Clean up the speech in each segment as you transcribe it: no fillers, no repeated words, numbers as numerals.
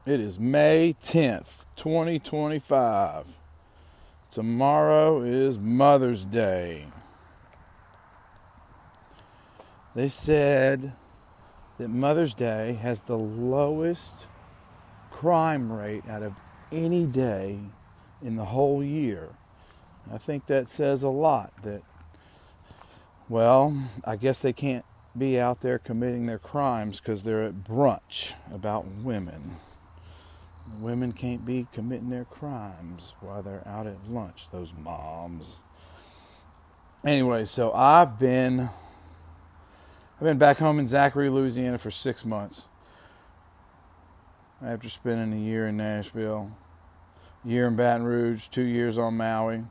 It is May 10th, 2025. Tomorrow is Mother's Day. They said that Mother's Day has the lowest crime rate out of any day in the whole year. I think that says a lot that, well, I guess they can't be out there committing their crimes because they're at brunch about women. Women can't be committing their crimes while they're out at lunch, those moms. Anyway, so I've been back home in Zachary, Louisiana for 6 months. After spending a year in Nashville, a year in Baton Rouge, 2 years on Maui.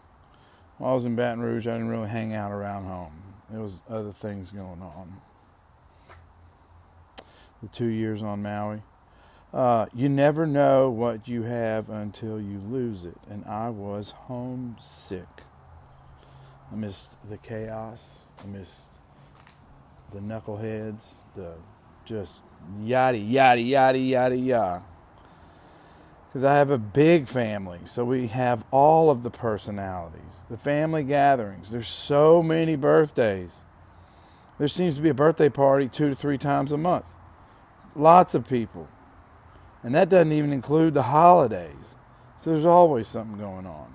While I was in Baton Rouge, I didn't really hang out around home. There was other things going on. The 2 years on Maui. You never know what you have until you lose it. And I was homesick. I missed the chaos. I missed the knuckleheads. The just yada, yada, yada, yada, yada. Because I have a big family. So we have all of the personalities. The family gatherings. There's so many birthdays. There seems to be a birthday party 2 to 3 times a month. Lots of people. And that doesn't even include the holidays. So there's always something going on.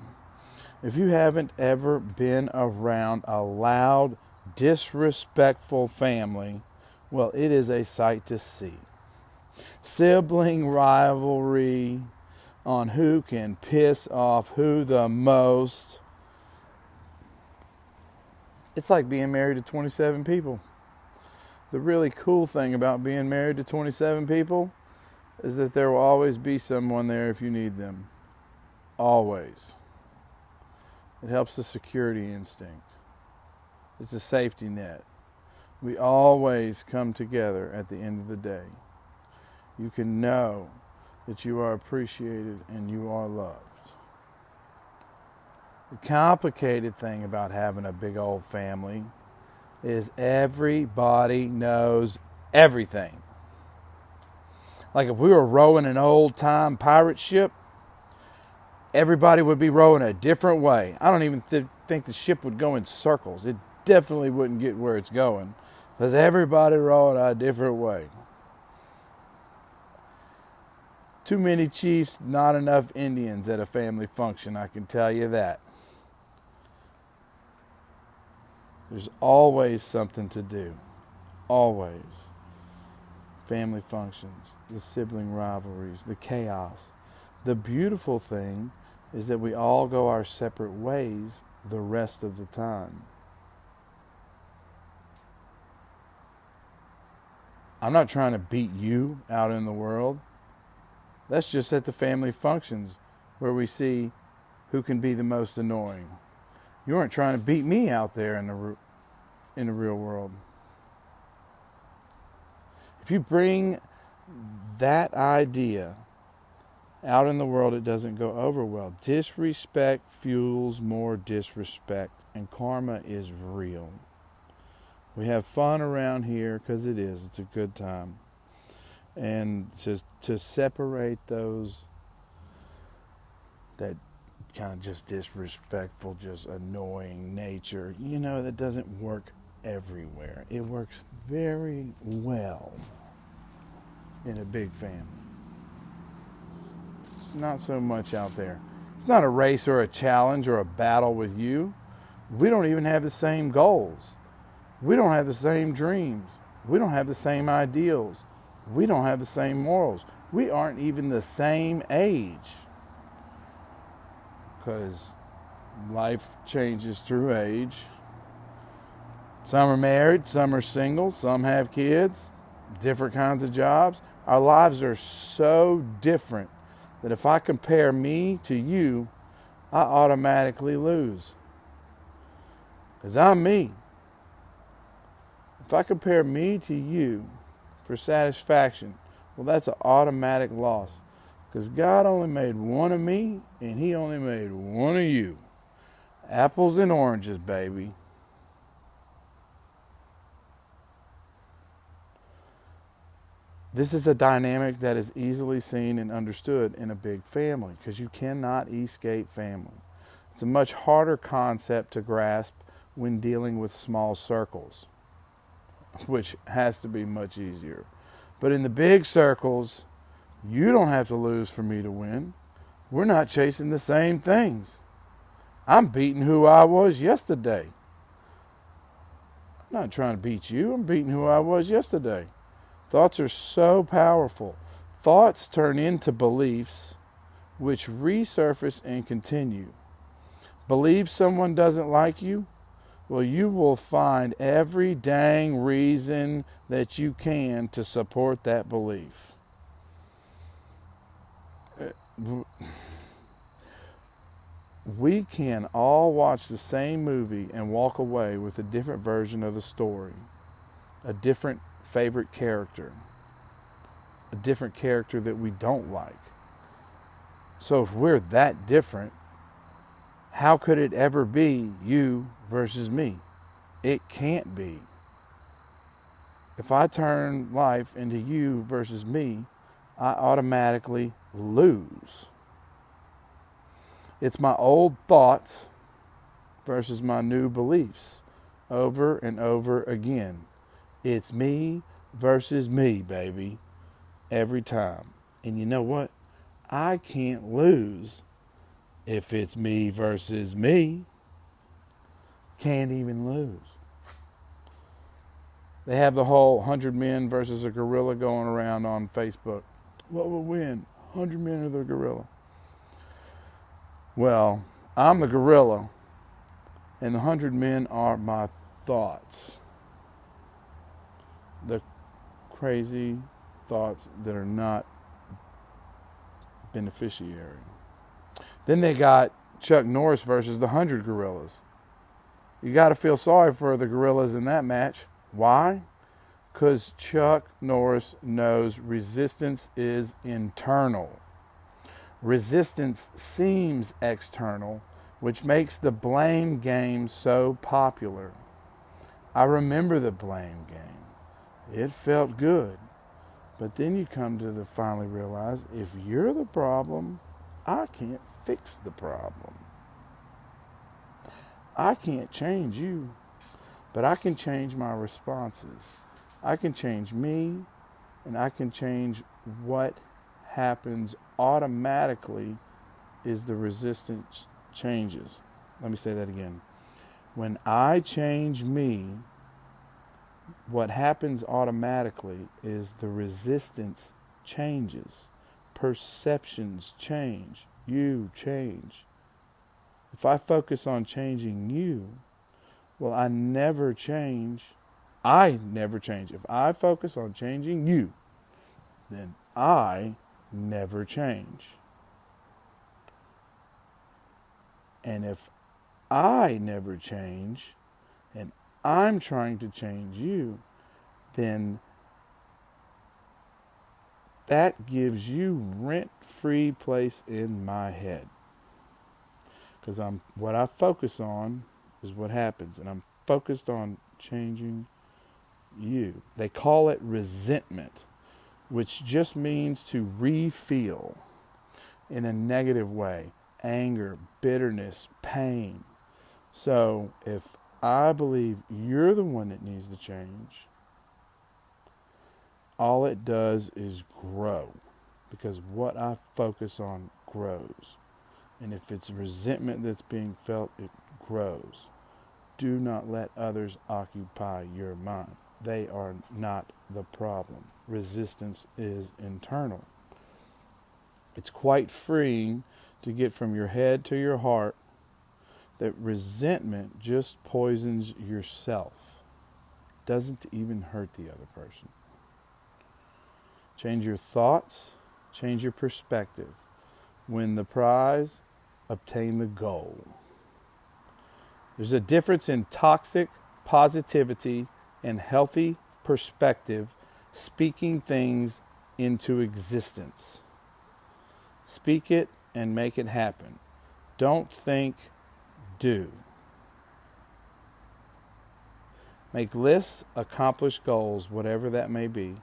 If you haven't ever been around a loud, disrespectful family, well, it is a sight to see. Sibling rivalry on who can piss off who the most. It's like being married to 27 people. The really cool thing about being married to 27 people is that there will always be someone there if you need them. Always. It helps the security instinct. It's a safety net. We always come together at the end of the day. You can know that you are appreciated and you are loved. The complicated thing about having a big old family is everybody knows everything. Like if we were rowing an old-time pirate ship, everybody would be rowing a different way. I don't even think the ship would go in circles. It definitely wouldn't get where it's going because everybody rowing a different way. Too many chiefs, not enough Indians at a family function, I can tell you that. There's always something to do. Always. Family functions, the sibling rivalries, the chaos. The beautiful thing is that we all go our separate ways the rest of the time. I'm not trying to beat you out in the world. That's just at the family functions where we see who can be the most annoying. You aren't trying to beat me out there in the real world. If you bring that idea out in the world, it doesn't go over well. Disrespect fuels more disrespect, and karma is real. We have fun around here because it is. It's a good time. And to separate those that kind of just disrespectful, just annoying nature, that doesn't work everywhere. It works very well in a big family. It's not so much out there. It's not a race or a challenge or a battle with you. We don't even have the same goals. We don't have the same dreams. We don't have the same ideals. We don't have the same morals. We aren't even the same age. Because life changes through age. Some are married, some are single, some have kids, different kinds of jobs. Our lives are so different that if I compare me to you, I automatically lose. Because I'm me. If I compare me to you for satisfaction, well, that's an automatic loss. Because God only made one of me, and He only made one of you. Apples and oranges, baby. This is a dynamic that is easily seen and understood in a big family because you cannot escape family. It's a much harder concept to grasp when dealing with small circles, which has to be much easier. But in the big circles, you don't have to lose for me to win. We're not chasing the same things. I'm beating who I was yesterday. I'm not trying to beat you. I'm beating who I was yesterday. Thoughts are so powerful. Thoughts turn into beliefs, which resurface and continue. Believe someone doesn't like you? Well, you will find every dang reason that you can to support that belief. We can all watch the same movie and walk away with a different version of the story, a different favorite character, a different character that we don't like. So if we're that different, how could it ever be you versus me? It can't be. If I turn life into you versus me, I automatically lose. It's my old thoughts versus my new beliefs over and over again. It's me versus me, baby, every time. And you know what? I can't lose if it's me versus me. Can't even lose. They have the whole 100 men versus a gorilla going around on Facebook. What will win? 100 men or the gorilla? Well, I'm the gorilla, and the 100 men are my thoughts. The crazy thoughts that are not beneficiary. Then they got Chuck Norris versus the 100 gorillas. You got to feel sorry for the gorillas in that match. Why? Because Chuck Norris knows resistance is internal. Resistance seems external, which makes the blame game so popular. I remember the blame game. It felt good. But then you come to finally realize, if you're the problem, I can't fix the problem. I can't change you, but I can change my responses. I can change me, and I can change what happens automatically is the resistance changes. Let me say that again. When I change me, what happens automatically is the resistance changes. Perceptions change. You change. If I focus on changing you, well, I never change. I never change. If I focus on changing you, then I never change. And if I never change, and I'm trying to change you, then that gives you rent-free place in my head. Because what I focus on is what happens, and I'm focused on changing you. They call it resentment, which just means to re-feel in a negative way. Anger, bitterness, pain. So if I believe you're the one that needs to change, all it does is grow, because what I focus on grows. And if it's resentment that's being felt, it grows. Do not let others occupy your mind. They are not the problem. Resistance is internal. It's quite freeing to get from your head to your heart that resentment just poisons yourself. Doesn't even hurt the other person. Change your thoughts, change your perspective. Win the prize, obtain the goal. There's a difference in toxic positivity and healthy perspective, speaking things into existence. Speak it and make it happen. Don't think, do. Make lists, accomplish goals, whatever that may be,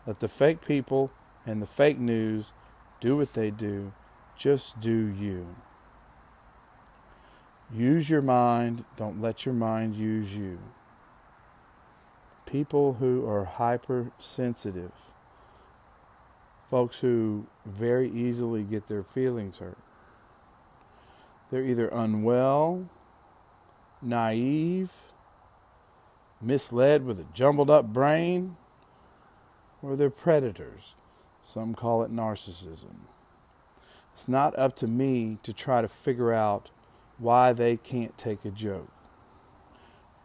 Let the fake people and the fake news do what they do. Just do you. Use your mind. Don't let your mind use you. People who are hypersensitive, folks who very easily get their feelings hurt, they're either unwell, naive, misled with a jumbled up brain, or they're predators. Some call it narcissism. It's not up to me to try to figure out why they can't take a joke.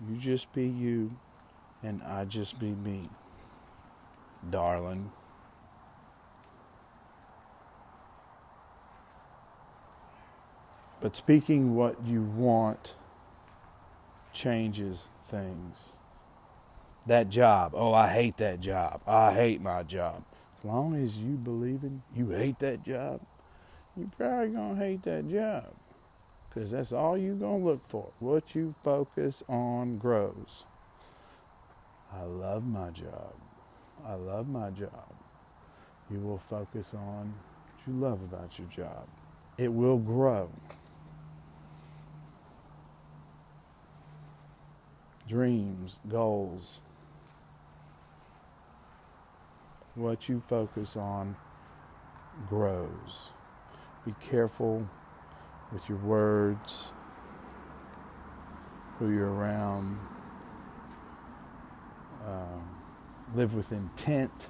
You just be you, and I just be me, darling. But speaking what you want changes things. That job, oh, I hate that job. I hate my job. As long as you believing you hate that job, you probably gonna hate that job. Because that's all you gonna look for. What you focus on grows. I love my job. I love my job. You will focus on what you love about your job. It will grow. Dreams, goals. What you focus on grows. Be careful with your words, who you're around. Live with intent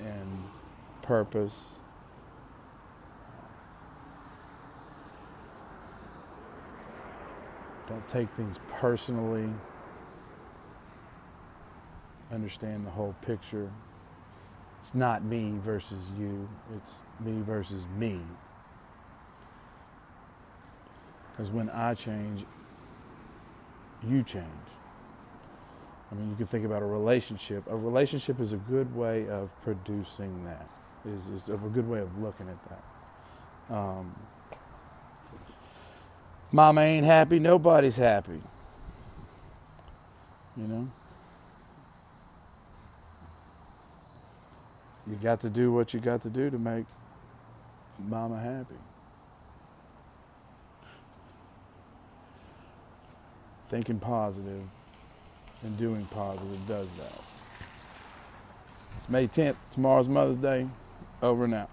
and purpose. Don't take things personally. Understand the whole picture. It's not me versus you. It's me versus me. Because when I change, you change. I mean, you can think about a relationship. A relationship is a good way of producing that. Is a good way of looking at that. Mama ain't happy, nobody's happy. You know? You got to do what you got to do to make mama happy. Thinking positive and doing positive does that. It's May 10th. Tomorrow's Mother's Day. Over and out.